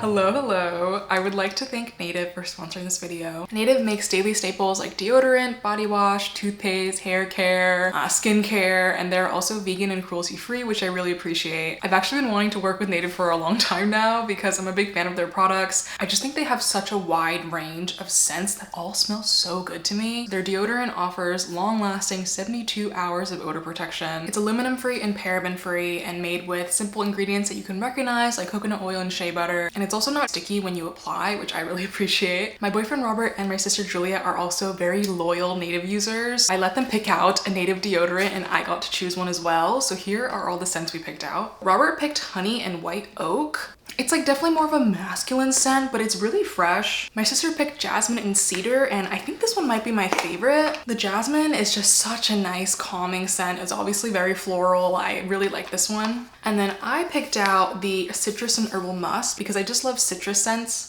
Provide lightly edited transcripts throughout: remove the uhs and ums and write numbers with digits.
Hello, hello. I would like to thank Native for sponsoring this video. Native makes daily staples like deodorant, body wash, toothpaste, hair care, skin care, and they're also vegan and cruelty free, which I really appreciate. I've actually been wanting to work with Native for a long time now because I'm a big fan of their products. I just think they have such a wide range of scents that all smell so good to me. Their deodorant offers long-lasting 72 hours of odor protection. It's aluminum free and paraben free and made with simple ingredients that you can recognize like coconut oil and shea butter. And it's also not sticky when you apply, which I really appreciate. My boyfriend Robert and my sister Julia are also very loyal Native users. I let them pick out a Native deodorant and I got to choose one as well. So here are all the scents we picked out. Robert picked honey and white oak. It's like definitely more of a masculine scent, but it's really fresh. My sister picked jasmine and cedar, and I think this one might be my favorite. The jasmine is just such a nice calming scent. It's obviously very floral. I really like this one. And then I picked out the citrus and herbal musk because I just love citrus scents.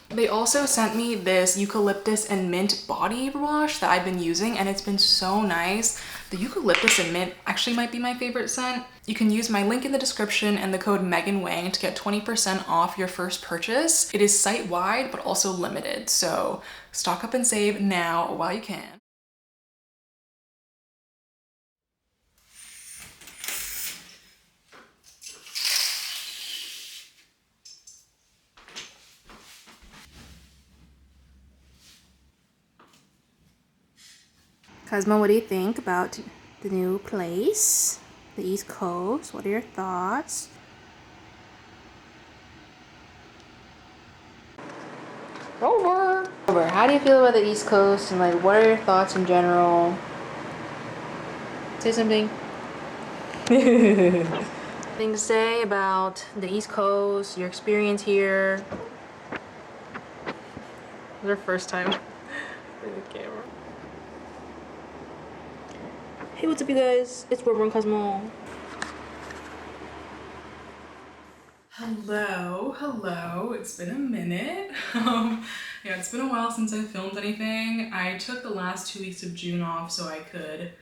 They also sent me this eucalyptus and mint body wash that I've been using, and it's been so nice. The eucalyptus and mint actually might be my favorite scent. You can use my link in the description and the code Megan Wang to get 20% off your first purchase. It is site-wide, but also limited. So stock up and save now while you can. Cosmo, what do you think about the new place? The East Coast? What are your thoughts? Rover! Rover, how do you feel about the East Coast and like what are your thoughts in general? Say something. Thing to say about the East Coast, your experience here. It was our first time in the camera. Hey, what's up you guys? It's Rover and Cosmo. Hello. It's been a minute. Yeah, it's been a while since I filmed anything. I took the last 2 weeks of June off so I could,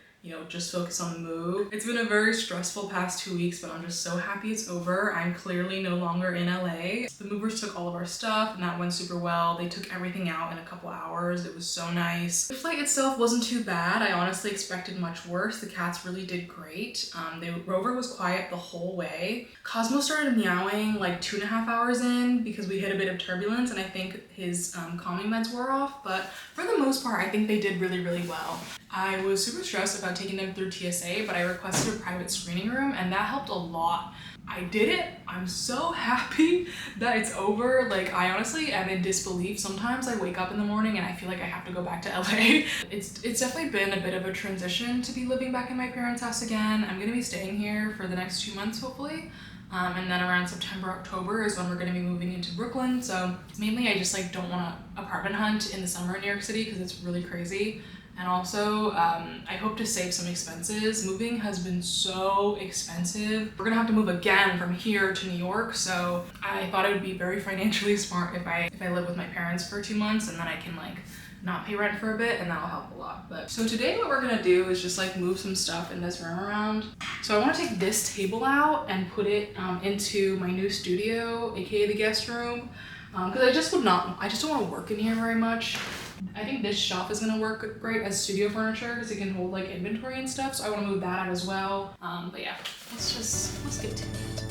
just focus on the move. It's been a very stressful past 2 weeks, but I'm just so happy it's over. I'm clearly no longer in LA. The movers took all of our stuff and that went super well. They took everything out in a couple hours. It was so nice. The flight itself wasn't too bad. I honestly expected much worse. The cats really did great. Rover was quiet the whole way. Cosmo started meowing like 2.5 hours in because we hit a bit of turbulence and I think his calming meds wore off, but for the most part, I think they did really, really well. I was super stressed about taking them through TSA, but I requested a private screening room and that helped a lot. I did it. I'm so happy that it's over. Like, I honestly am in disbelief. Sometimes I wake up in the morning and I feel like I have to go back to LA. It's definitely been a bit of a transition to be living back in my parents' house again. I'm gonna be staying here for the next 2 months, hopefully. And then around September, October is when we're gonna be moving into Brooklyn. So mainly I just like don't want to apartment hunt in the summer in New York City because it's really crazy. And also, I hope to save some expenses. Moving has been so expensive. We're gonna have to move again from here to New York, so I thought it would be very financially smart if I live with my parents for 2 months and then I can like not pay rent for a bit, and that'll help a lot. But so today what we're gonna do is just like move some stuff in this room around. So I wanna take this table out and put it into my new studio, aka the guest room, because I just don't wanna work in here very much. I think this shelf is gonna work great as studio furniture because it can hold like inventory and stuff. So I want to move that out as well. But yeah, let's get to it.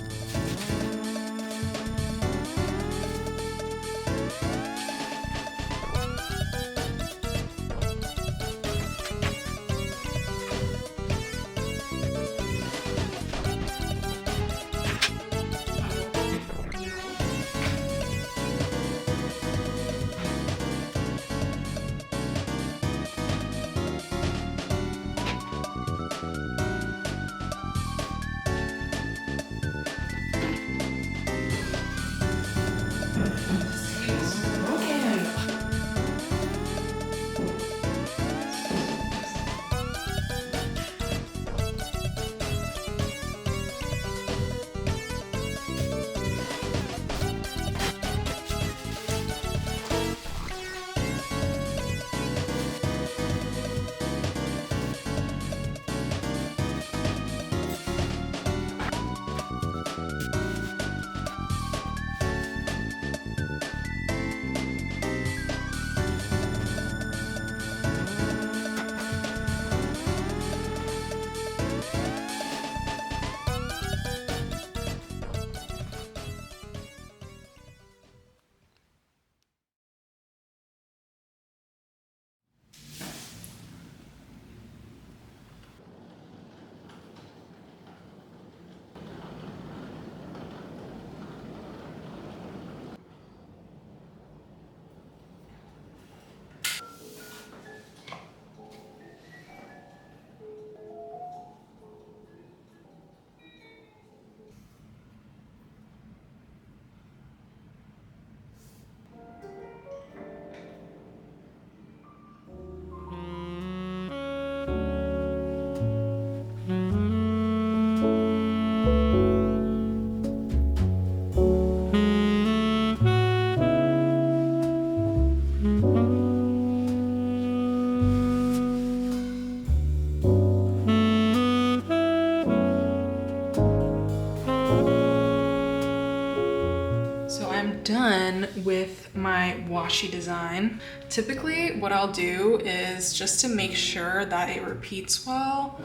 done with my washi design. Typically what I'll do is, just to make sure that it repeats well,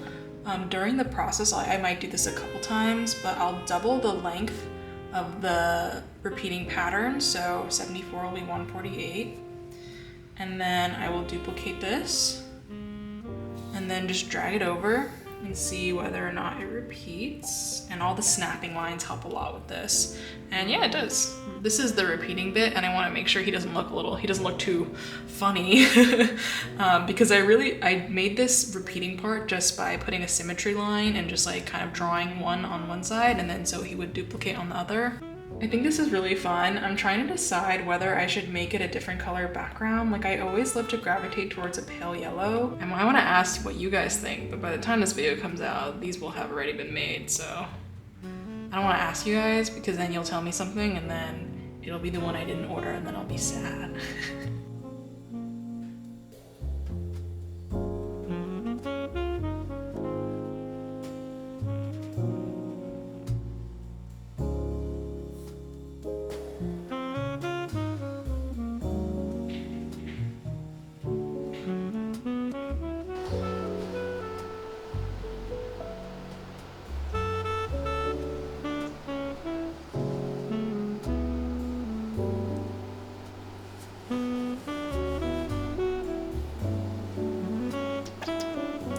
during the process, I might do this a couple times, but I'll double the length of the repeating pattern. So 74 will be 148. And then I will duplicate this and then just drag it over and see whether or not it repeats. And all the snapping lines help a lot with this. And yeah, it does. This is the repeating bit, and I want to make sure he doesn't look too funny. Because I made this repeating part just by putting a symmetry line and just like kind of drawing one on one side, and then so he would duplicate on the other. I think this is really fun. I'm trying to decide whether I should make it a different color background. Like, I always love to gravitate towards a pale yellow. And I want to ask what you guys think, but by the time this video comes out, these will have already been made, so I don't want to ask you guys, because then you'll tell me something and then it'll be the one I didn't order and then I'll be sad.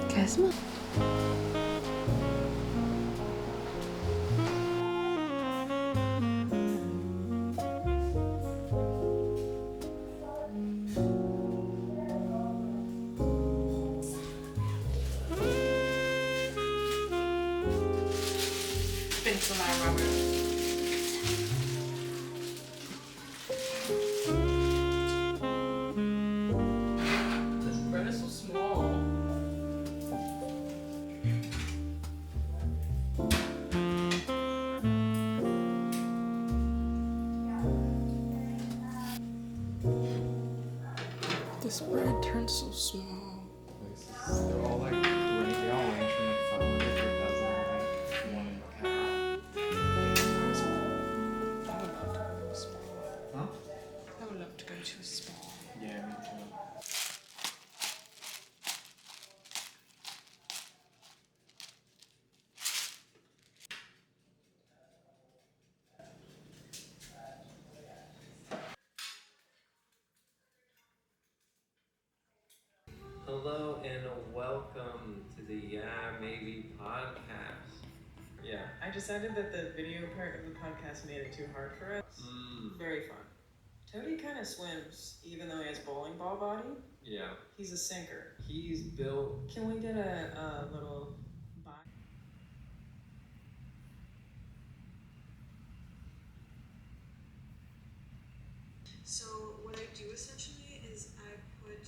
Kesma. Pencil my rubber. This bread is so small. This bread turns so small. They're all like, they all range from like 500 to 1,000, like one in the I would love to go to a spa. Huh? I would love to go to a spa. Yeah, me too. Hello and welcome to the Yeah Maybe podcast. Yeah. I decided that the video part of the podcast made it too hard for us. Very fun. Toady kind of swims, even though he has bowling ball body. Yeah. He's a sinker. He's built. Can we get a little box? So what I do essentially is I put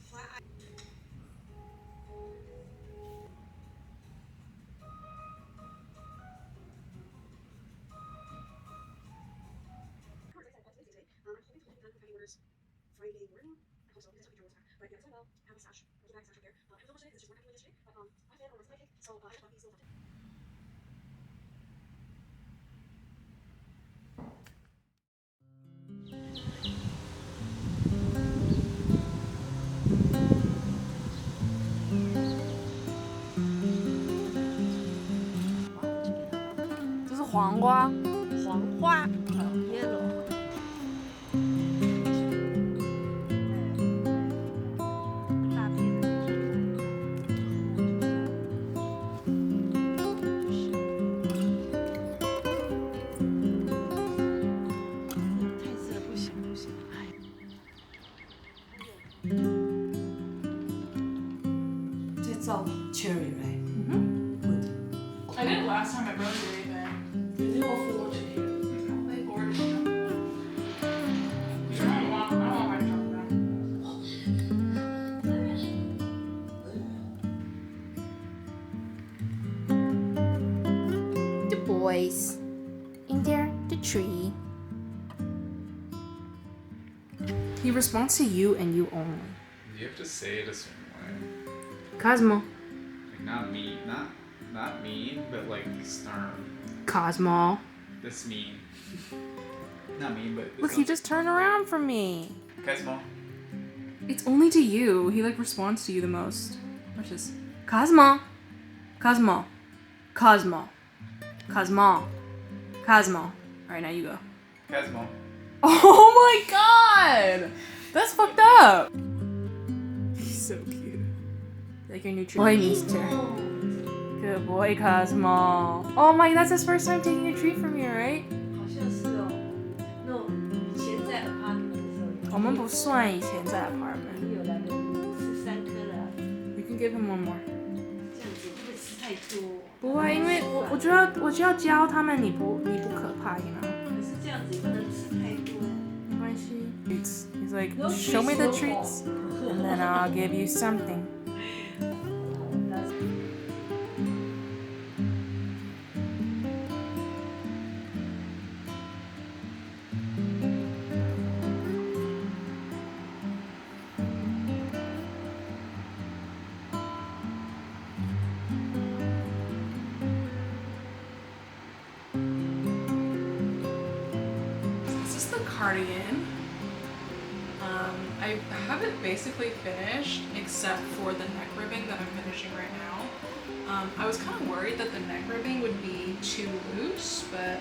flat Friday morning. I hope so. This is what but yeah, it's well. I have a stash. I have a stash right there. I have a today. This is just one after yesterday. But I had almost my cake, so I have these little. This is 黄瓜 yellow. It's all cherry, right? I did it last time I brought you anything. The new full chicken. They ordered them. I don't want my chocolate. The boys in there, the tree. He responds to you and you only. You have to say it a certain way. Cosmo. Like not mean, not mean, but like stern. Cosmo. This mean. Not me, but. Look, he just turned around from me. Cosmo. It's only to you. He like responds to you the most. Which is Cosmo. Cosmo. Cosmo. Cosmo. Cosmo. Alright, now you go. Cosmo. Oh my god! That's fucked up! He's so cute. Like your new boy, mister. Good boy, Cosmo. Oh my, that's his first time taking a treat from you, right? 好像是哦。No， 以前在 apartment 的时候有。我们不算以前在 apartment. 有来的吃3颗了。You can give him one more. 这样子会不会吃太多？不会，因为我就要教他们，你不可怕，you know. 可是这样子也不能吃太多。没关系。He's like, show me the treats, and then I'll give you something. This is the cardigan. I have it basically finished except for the neck ribbing that I'm finishing right now. I was kind of worried that the neck ribbing would be too loose, but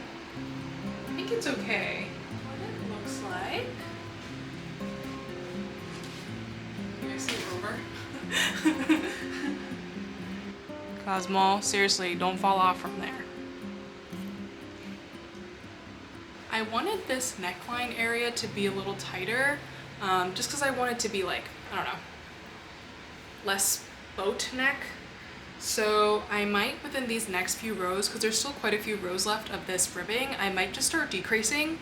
I think it's okay. What it looks like. You guys see it over? Cosmo, seriously, don't fall off from there. I wanted this neckline area to be a little tighter, just because I want it to be like, I don't know, less boat neck. So I might, within these next few rows, because there's still quite a few rows left of this ribbing, I might just start decreasing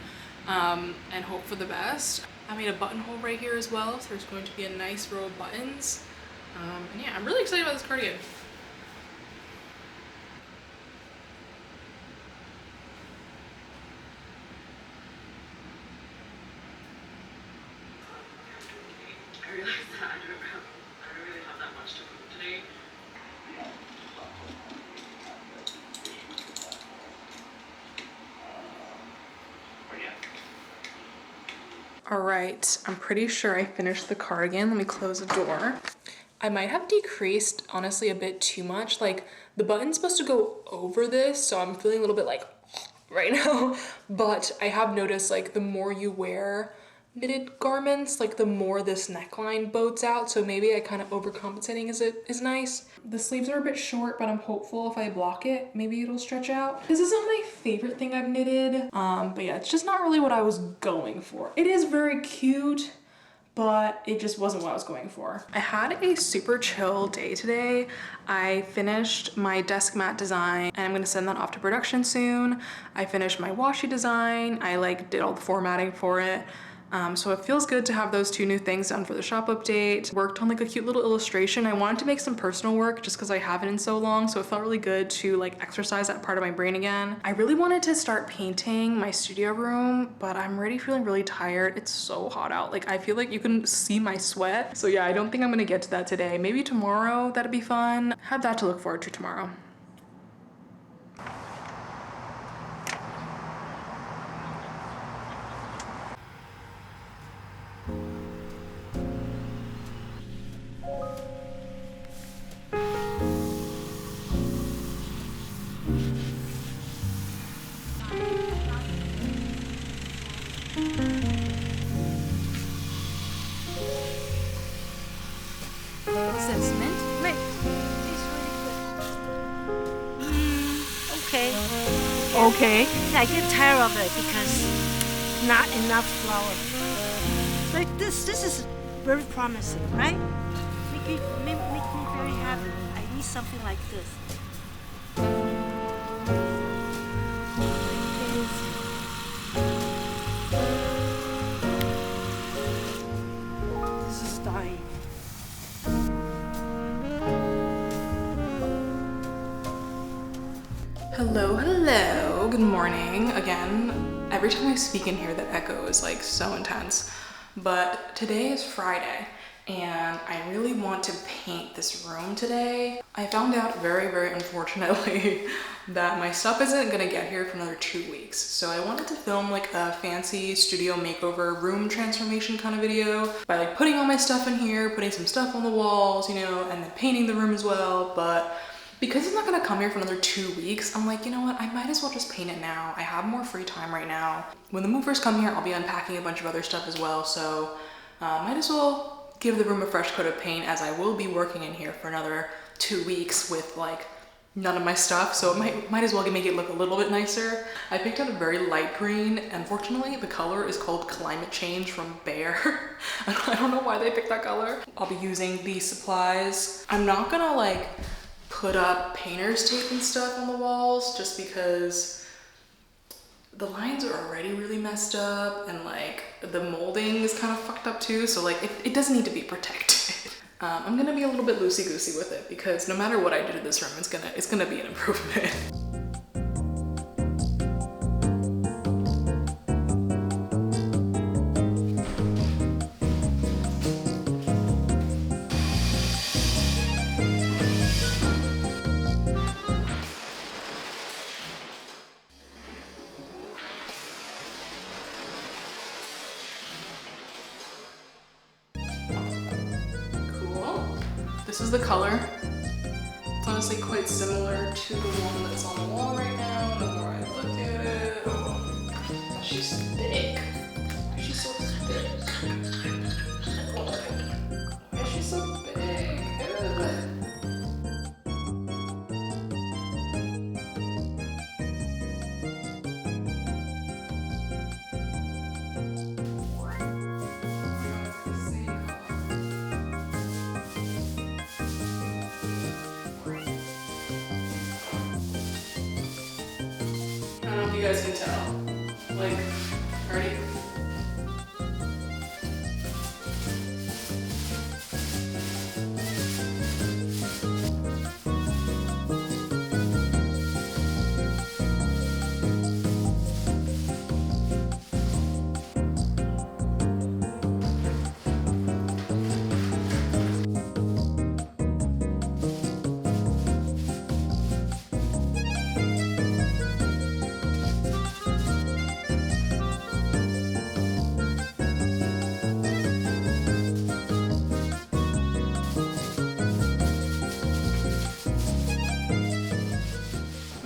and hope for the best. I made a buttonhole right here as well, so there's going to be a nice row of buttons. And yeah, I'm really excited about this cardigan. I realized that I don't really have that much to cook today. All right, I'm pretty sure I finished the cardigan. Let me close the door. I might have decreased, honestly, a bit too much. Like, the button's supposed to go over this, so I'm feeling a little bit like right now. But I have noticed, like, the more you wear knitted garments, like the more this neckline boats out, so maybe I kind of overcompensating is nice. The sleeves are a bit short, but I'm hopeful if I block it, maybe it'll stretch out. This isn't my favorite thing I've knitted, but yeah, it's just not really what I was going for. It is very cute, but it just wasn't what I was going for. I had a super chill day today. I finished my desk mat design and I'm gonna send that off to production soon. I finished my washi design. I like did all the formatting for it. So it feels good to have those two new things done for the shop update. Worked on like a cute little illustration. I wanted to make some personal work just because I haven't in so long, so it felt really good to like exercise that part of my brain again. I really wanted to start painting my studio room, but I'm already feeling really tired. It's so hot out. Like I feel like you can see my sweat. So yeah, I don't think I'm gonna get to that today. Maybe tomorrow, that'd be fun. Have that to look forward to tomorrow. Assessment. Wait. Okay. Okay. I get tired of it because not enough flour. Like this is very promising, right? Make me very happy. I need something like this. This is dying. Hello, good morning. Again, every time I speak in here, the echo is like so intense. But today is Friday, and I really want to paint this room today. I found out very unfortunately that my stuff isn't gonna get here for another 2 weeks. So I wanted to film like a fancy studio makeover room transformation kind of video by like putting all my stuff in here, putting some stuff on the walls, you know, and then painting the room as well. But because it's not gonna come here for another 2 weeks, I'm like, you know what, I might as well just paint it now. I have more free time right now. When the movers come here, I'll be unpacking a bunch of other stuff as well. So might as well give the room a fresh coat of paint, as I will be working in here for another 2 weeks with like none of my stuff, so it might as well make it look a little bit nicer. I picked out a very light green. Unfortunately, the color is called Climate Change from Bear. I don't know why they picked that color. I'll be using these supplies. I'm not gonna like put up painter's tape and stuff on the walls just because the lines are already really messed up, and like the molding is kind of fucked up too, so like it doesn't need to be protected. I'm gonna be a little bit loosey-goosey with it because no matter what I do to this room, it's gonna be an improvement. This is the color. It's honestly quite similar to the one that's on the wall right now. The more I look at it, oh, she's thick. She's so thick. Why is she so big? You guys can tell. Like, ready?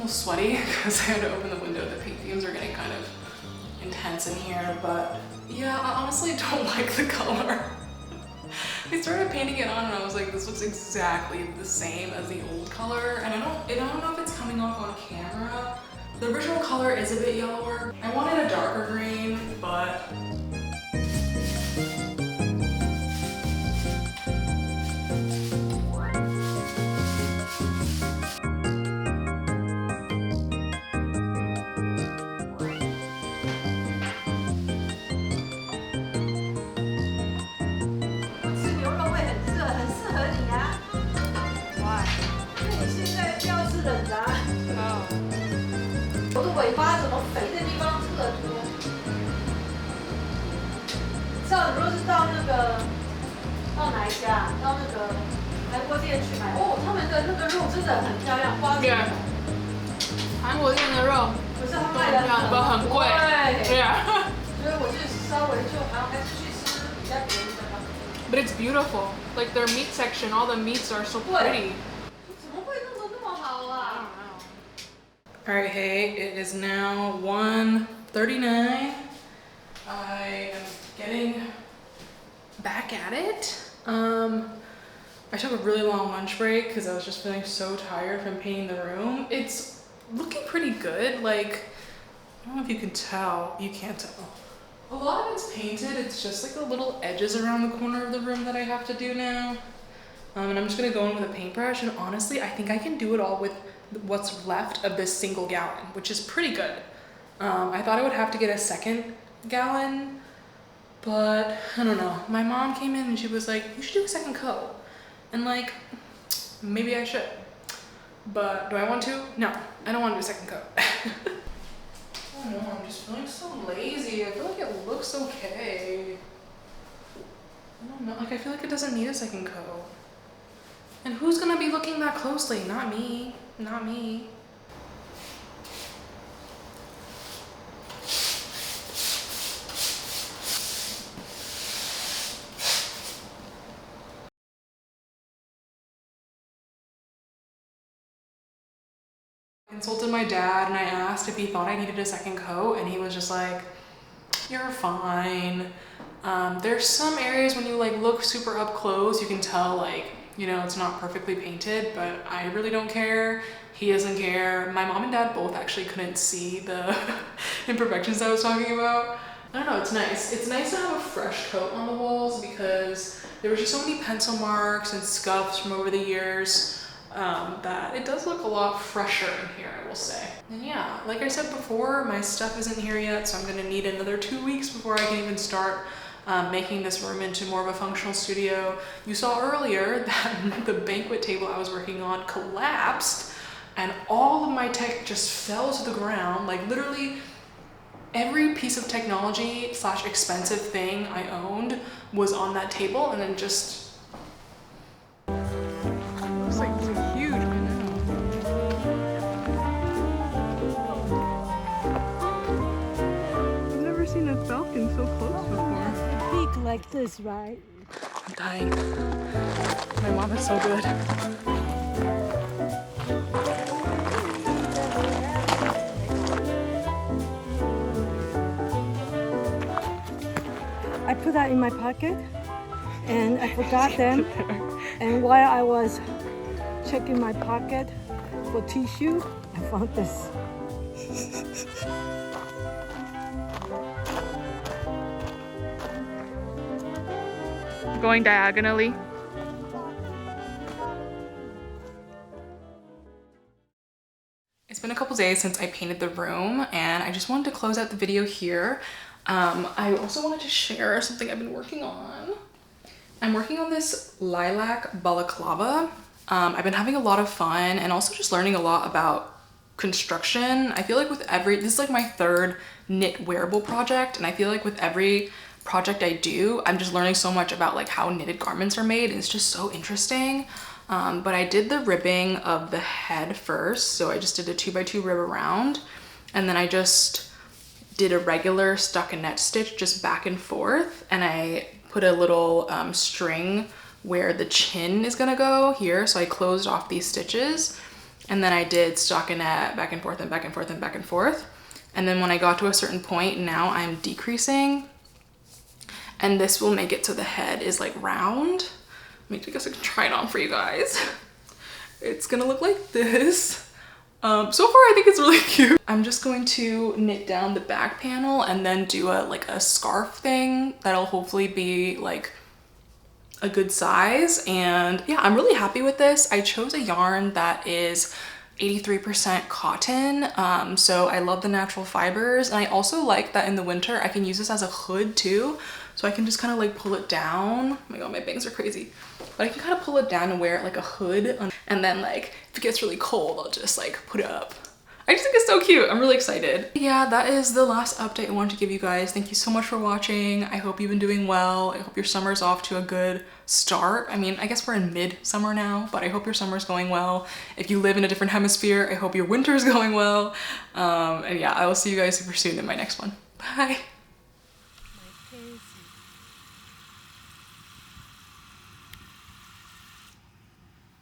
Sweaty because I had to open the window. The paint fumes are getting kind of intense in here, but yeah, I honestly don't like the color. I started painting it on and I was like, this looks exactly the same as the old color, and I don't know if it's coming off on camera. The original color is a bit yellower. I wanted a darker green, but我的尾巴怎么肥的地方特多？知道你若是到那个到哪一家？到那个韩国店去买哦，他们的那个肉真的很漂亮，花枝。韩国店的肉，可是他卖的很贵。对啊。所以我就稍微就还是去吃比较便宜的吧。But it's beautiful. Like their meat section, all the meats are so pretty. 怎么会弄得那么好啊？ Alright, hey, it is now 1:39. I am getting back at it. I took a really long lunch break because I was just feeling so tired from painting the room. It's looking pretty good. Like, I don't know if you can tell. You can't tell. A lot of it's painted. It's just like the little edges around the corner of the room that I have to do now. And I'm just gonna go in with a paintbrush, and honestly, I think I can do it all with what's left of this single gallon, which is pretty good. I thought I would have to get a second gallon, but I don't know. My mom came in and she was like, you should do a second coat. And like, maybe I should. But do I want to? No, I don't want to do a second coat. I don't know, I'm just feeling so lazy. I feel like it looks okay. I don't know, like I feel like it doesn't need a second coat. And who's gonna be looking that closely? Not me, not me. I consulted my dad and I asked if he thought I needed a second coat, and he was just like, you're fine. There's some areas when you like look super up close, you can tell like, you know, it's not perfectly painted, but I really don't care. He doesn't care. My mom and dad both actually couldn't see the imperfections I was talking about. I don't know, it's nice. It's nice to have a fresh coat on the walls because there were just so many pencil marks and scuffs from over the years that it does look a lot fresher in here, I will say. And yeah, like I said before, my stuff isn't here yet, so I'm gonna need another 2 weeks before I can even start making this room into more of a functional studio. You saw earlier that the banquet table I was working on collapsed and all of my tech just fell to the ground. Like literally every piece of technology / expensive thing I owned was on that table, and then just looks like it's a huge canal. I've never seen a falcon so close before. Peak like this, right? I'm dying. My mom is so good. I put that in my pocket and I forgot them. And while I was checking my pocket for tissue, I found this. Going diagonally. It's been a couple days since I painted the room, and I just wanted to close out the video here. I also wanted to share something I've been working on. I'm working on this lilac balaclava. I've been having a lot of fun and also just learning a lot about construction. I feel like with this is like my third knit wearable project, and I feel like with every project I do, I'm just learning so much about like how knitted garments are made, and it's just so interesting. But I did the ribbing of the head first, so I just did a 2x2 rib around, and then I just did a regular stockinette stitch just back and forth, and I put a little string where the chin is gonna go here, so I closed off these stitches, and then I did stockinette back and forth and back and forth and back and forth, and then when I got to a certain point, now I'm decreasing, and this will make it so the head is like round. I guess I can try it on for you guys. It's gonna look like this. So far I think it's really cute. I'm just going to knit down the back panel and then do a scarf thing that'll hopefully be like a good size. And yeah, I'm really happy with this. I chose a yarn that is 83% cotton, so I love the natural fibers, and I also like that in the winter I can use this as a hood too, so I can just kind of like pull it down. Oh my god, my bangs are crazy. But I can kind of pull it down and wear it like a hood, and then like if it gets really cold I'll just like put it up. I just think it's so cute. I'm really excited. Yeah, that is the last update I wanted to give you guys. Thank you so much for watching. I hope you've been doing well. I hope your summer's off to a good start. I mean, I guess we're in mid-summer now, but I hope your summer's going well. If you live in a different hemisphere, I hope your winter's going well. And yeah, I will see you guys super soon in my next one. Bye.